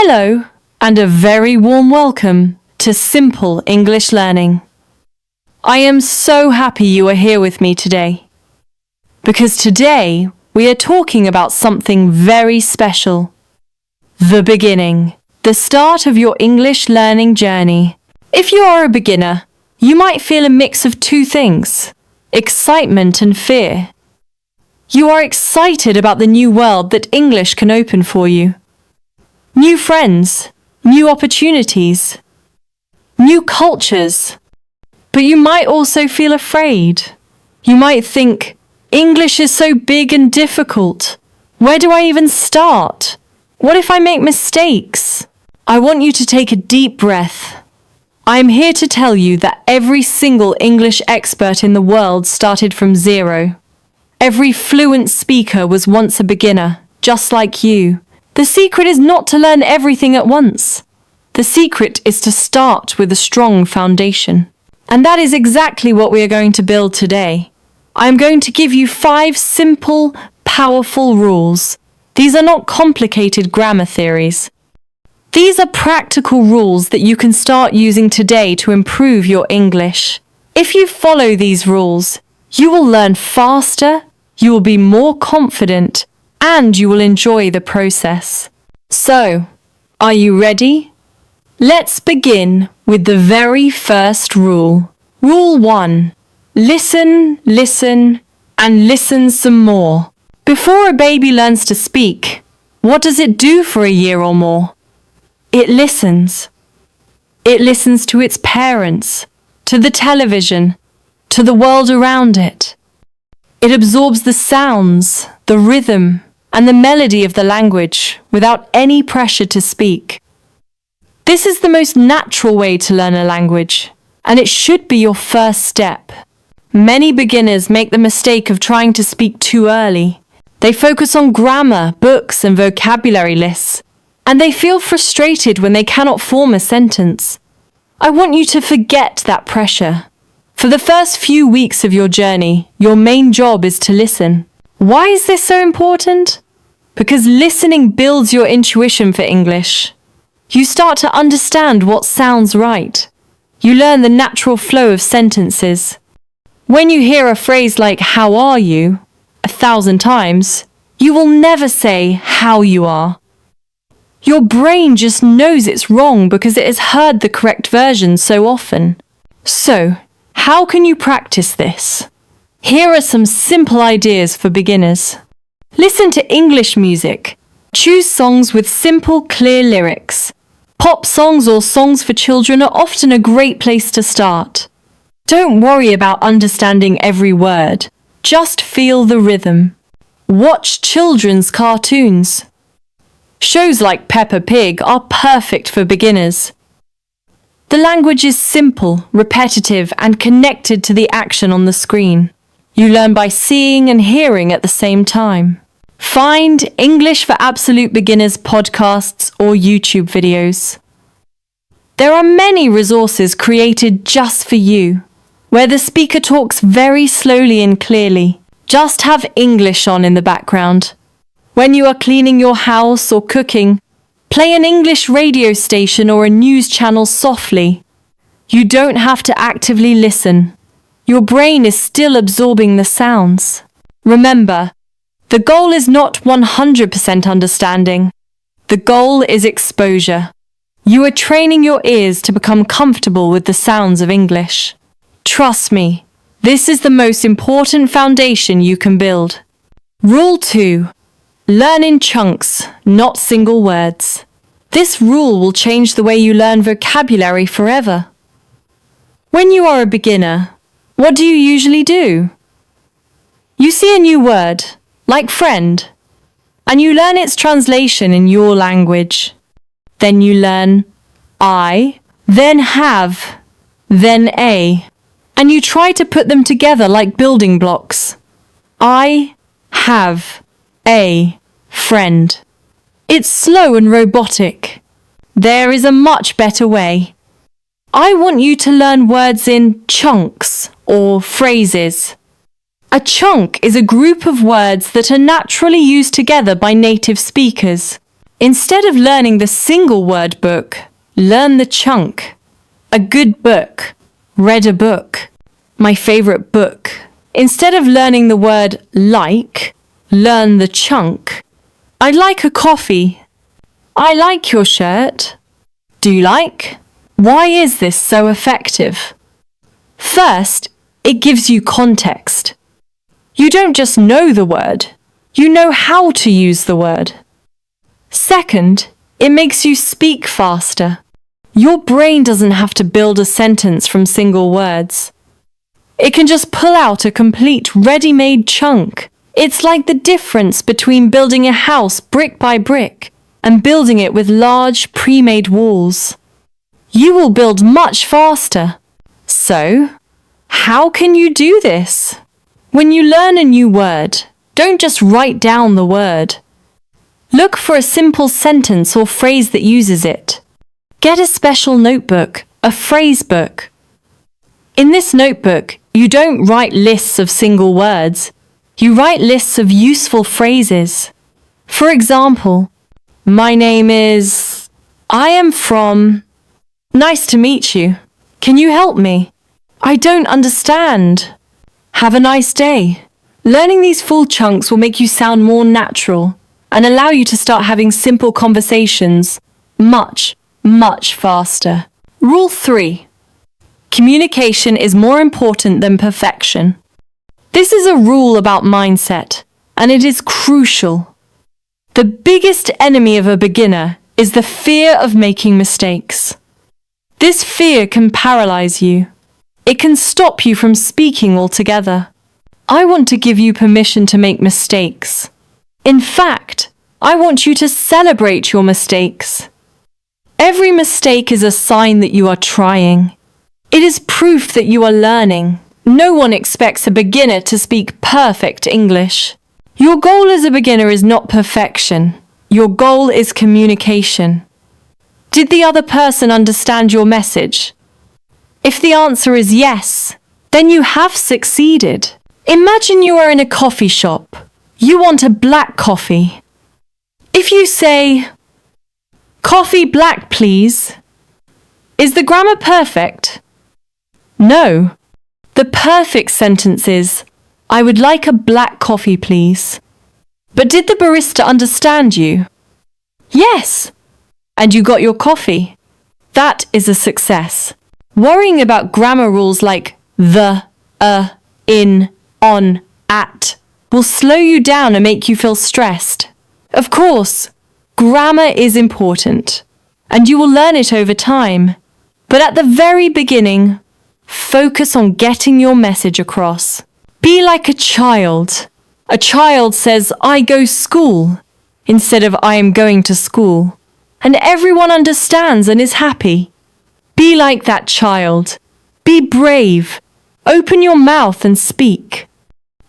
Hello, and a very warm welcome to Simple English Learning. I am so happy you are here with me today, because today we are talking about something very special. The beginning, the start of your English learning journey. If you are a beginner, you might feel a mix of two things, excitement and fear. You are excited about the new world that English can open for you. New friends, new opportunities, new cultures. But you might also feel afraid. You might think, English is so big and difficult. Where do I even start? What if I make mistakes? I want you to take a deep breath. I am here to tell you that every single English expert in the world started from zero. Every fluent speaker was once a beginner, just like you. The secret is not to learn everything at once. The secret is to start with a strong foundation. And that is exactly what we are going to build today. I am going to give you 5 simple, powerful rules. These are not complicated grammar theories. These are practical rules that you can start using today to improve your English. If you follow these rules, you will learn faster, you will be more confident, and you will enjoy the process. So, are you ready? Let's begin with the very first rule. Rule 1. Listen, listen, and listen some more. Before a baby learns to speak, what does it do for a year or more? It listens. It listens to its parents, to the television, to the world around it. It absorbs the sounds, the rhythm, and the melody of the language without any pressure to speak. This is the most natural way to learn a language, and it should be your first step. Many beginners make the mistake of trying to speak too early. They focus on grammar, books, and vocabulary lists, and they feel frustrated when they cannot form a sentence. I want you to forget that pressure. For the first few weeks of your journey, your main job is to listen. Why is this so important? Because listening builds your intuition for English. You start to understand what sounds right. You learn the natural flow of sentences. When you hear a phrase like, "How are you?" 1,000 times, you will never say, "How you are." Your brain just knows it's wrong because it has heard the correct version so often. So, how can you practice this? Here are some simple ideas for beginners. Listen to English music. Choose songs with simple, clear lyrics. Pop songs or songs for children are often a great place to start. Don't worry about understanding every word. Just feel the rhythm. Watch children's cartoons. Shows like Peppa Pig are perfect for beginners. The language is simple, repetitive, and connected to the action on the screen. You learn by seeing and hearing at the same time. Find English for Absolute Beginners podcasts or YouTube videos. There are many resources created just for you, where the speaker talks very slowly and clearly. Just have English on in the background. When you are cleaning your house or cooking, play an English radio station or a news channel softly. You don't have to actively listen. Your brain is still absorbing the sounds. Remember, the goal is not 100% understanding. The goal is exposure. You are training your ears to become comfortable with the sounds of English. Trust me, this is the most important foundation you can build. Rule 2. Learn in chunks, not single words. This rule will change the way you learn vocabulary forever. When you are a beginner, what do you usually do? You see a new word, like friend, and you learn its translation in your language. Then you learn I, then have, then a, and you try to put them together like building blocks. I have a friend. It's slow and robotic. There is a much better way. I want you to learn words in chunks or phrases. A chunk is a group of words that are naturally used together by native speakers. Instead of learning the single word book, learn the chunk. A good book. Read a book. My favorite book. Instead of learning the word like, learn the chunk. I'd like a coffee. I like your shirt. Do you like? Why is this so effective? First, it gives you context. You don't just know the word, you know how to use the word. Second, it makes you speak faster. Your brain doesn't have to build a sentence from single words. It can just pull out a complete ready-made chunk. It's like the difference between building a house brick by brick and building it with large pre-made walls. You will build much faster. So, how can you do this? When you learn a new word, don't just write down the word. Look for a simple sentence or phrase that uses it. Get a special notebook, a phrase book. In this notebook, you don't write lists of single words. You write lists of useful phrases. For example, my name is... I am from... Nice to meet you. Can you help me? I don't understand. Have a nice day. Learning these full chunks will make you sound more natural and allow you to start having simple conversations much faster. Rule 3. Communication is more important than perfection. This is a rule about mindset, and it is crucial. The biggest enemy of a beginner is the fear of making mistakes. This fear can paralyze you. It can stop you from speaking altogether. I want to give you permission to make mistakes. In fact, I want you to celebrate your mistakes. Every mistake is a sign that you are trying. It is proof that you are learning. No one expects a beginner to speak perfect English. Your goal as a beginner is not perfection. Your goal is communication. Did the other person understand your message? If the answer is yes, then you have succeeded. Imagine you are in a coffee shop. You want a black coffee. If you say, "Coffee black, please," is the grammar perfect? No. The perfect sentence is, "I would like a black coffee, please." But did the barista understand you? Yes. And you got your coffee. That is a success. Worrying about grammar rules like the, in, on, at will slow you down and make you feel stressed. Of course, grammar is important, and you will learn it over time. But at the very beginning, focus on getting your message across. Be like a child. A child says, "I go school," instead of "I am going to school." And everyone understands and is happy. Be like that child. Be brave. Open your mouth and speak.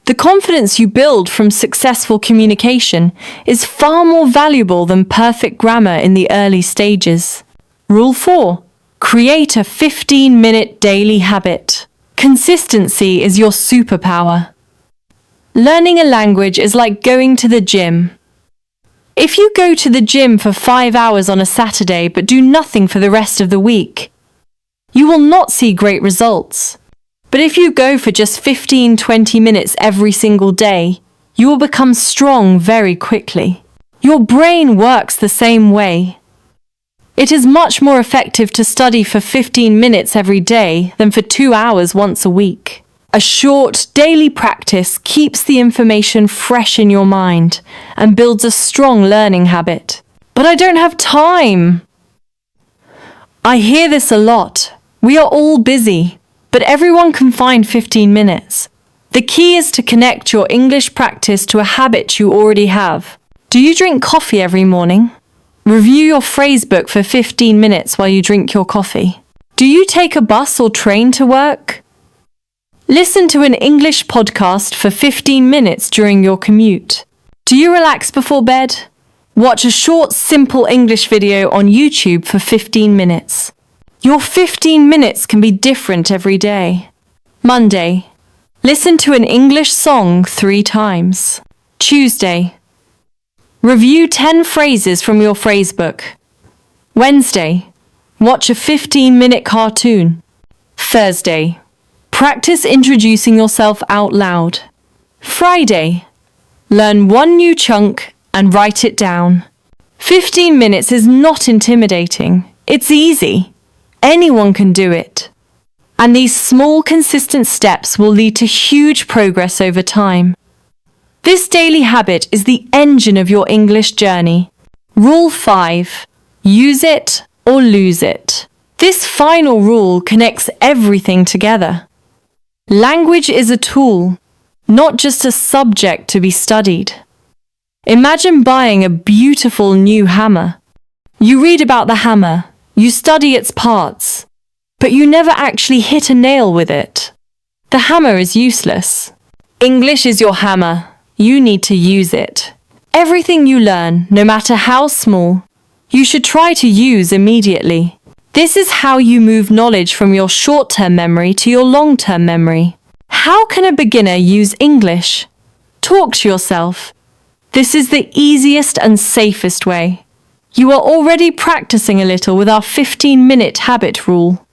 The confidence you build from successful communication is far more valuable than perfect grammar in the early stages. Rule 4. Create a 15-minute daily habit. Consistency is your superpower. Learning a language is like going to the gym. If you go to the gym for 5 hours on a Saturday but do nothing for the rest of the week, you will not see great results. But if you go for just 15-20 minutes every single day, you will become strong very quickly. Your brain works the same way. It is much more effective to study for 15 minutes every day than for 2 hours once a week. A short daily practice keeps the information fresh in your mind and builds a strong learning habit. But I don't have time. I hear this a lot. We are all busy, but everyone can find 15 minutes. The key is to connect your English practice to a habit you already have. Do you drink coffee every morning? Review your phrase book for 15 minutes while you drink your coffee. Do you take a bus or train to work? Listen to an English podcast for 15 minutes during your commute. Do you relax before bed? Watch a short, simple English video on YouTube for 15 minutes. Your 15 minutes can be different every day. Monday. Listen to an English song 3 times. Tuesday. Review 10 phrases from your phrasebook. Wednesday, watch a 15-minute cartoon. Thursday, practice introducing yourself out loud. Friday, learn one new chunk and write it down. 15 minutes is not intimidating. It's easy. Anyone can do it. And these small, consistent steps will lead to huge progress over time. This daily habit is the engine of your English journey. Rule 5. Use it or lose it. This final rule connects everything together. Language is a tool, not just a subject to be studied. Imagine buying a beautiful new hammer. You read about the hammer, you study its parts, but you never actually hit a nail with it. The hammer is useless. English is your hammer. You need to use it. Everything you learn, no matter how small, you should try to use immediately. This is how you move knowledge from your short-term memory to your long-term memory. How can a beginner use English? Talk to yourself. This is the easiest and safest way. You are already practicing a little with our 15-minute habit rule.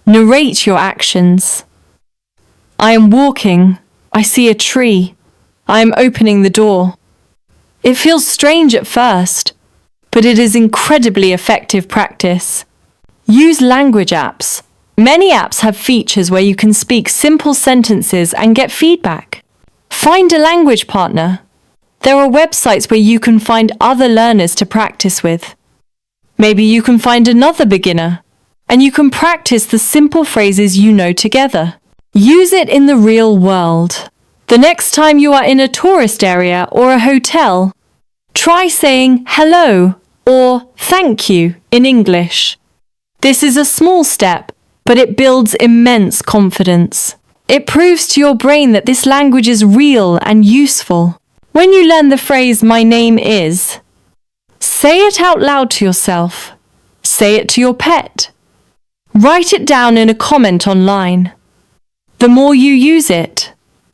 Narrate your actions. I am walking. I see a tree. I am opening the door. It feels strange at first, but it is incredibly effective practice. Use language apps. Many apps have features where you can speak simple sentences and get feedback. Find a language partner. There are websites where you can find other learners to practice with. Maybe you can find another beginner, and you can practice the simple phrases you know together. Use it in the real world. The next time you are in a tourist area or a hotel, try saying hello or thank you in English. This is a small step, but it builds immense confidence. It proves to your brain that this language is real and useful. When you learn the phrase, "My name is," say it out loud to yourself. Say it to your pet. Write it down in a comment online. The more you use it,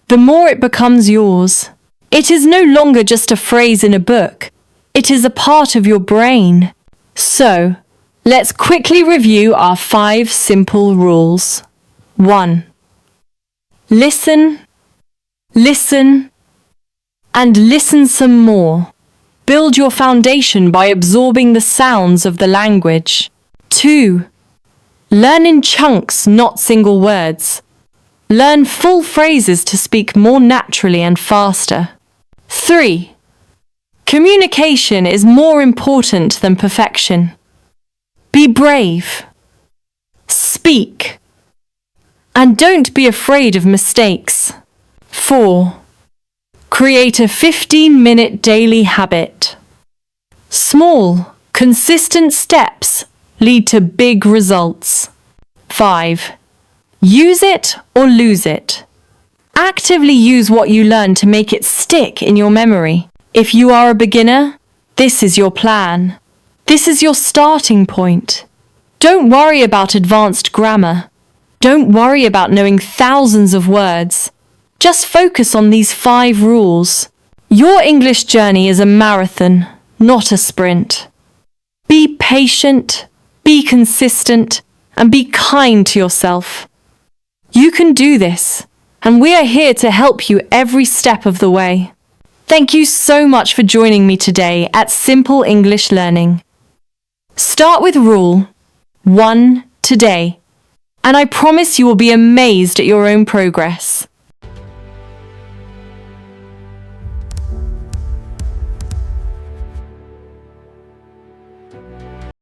the more it becomes yours. It is no longer just a phrase in a book. It is a part of your brain. So, let's quickly review our 5 simple rules. 1. Listen, listen, and listen some more. Build your foundation by absorbing the sounds of the language. 2. Learn in chunks, not single words. Learn full phrases to speak more naturally and faster. 3. Communication is more important than perfection. Be brave. Speak. And don't be afraid of mistakes. 4. Create a 15-minute daily habit. Small, consistent steps lead to big results. 5. Use it or lose it. Actively use what you learn to make it stick in your memory. If you are a beginner, this is your plan. This is your starting point. Don't worry about advanced grammar. Don't worry about knowing thousands of words. Just focus on these 5 rules. Your English journey is a marathon, not a sprint. Be patient, be consistent, and be kind to yourself. You can do this, and we are here to help you every step of the way. Thank you so much for joining me today at Simple English Learning. Start with Rule 1 today, and I promise you will be amazed at your own progress.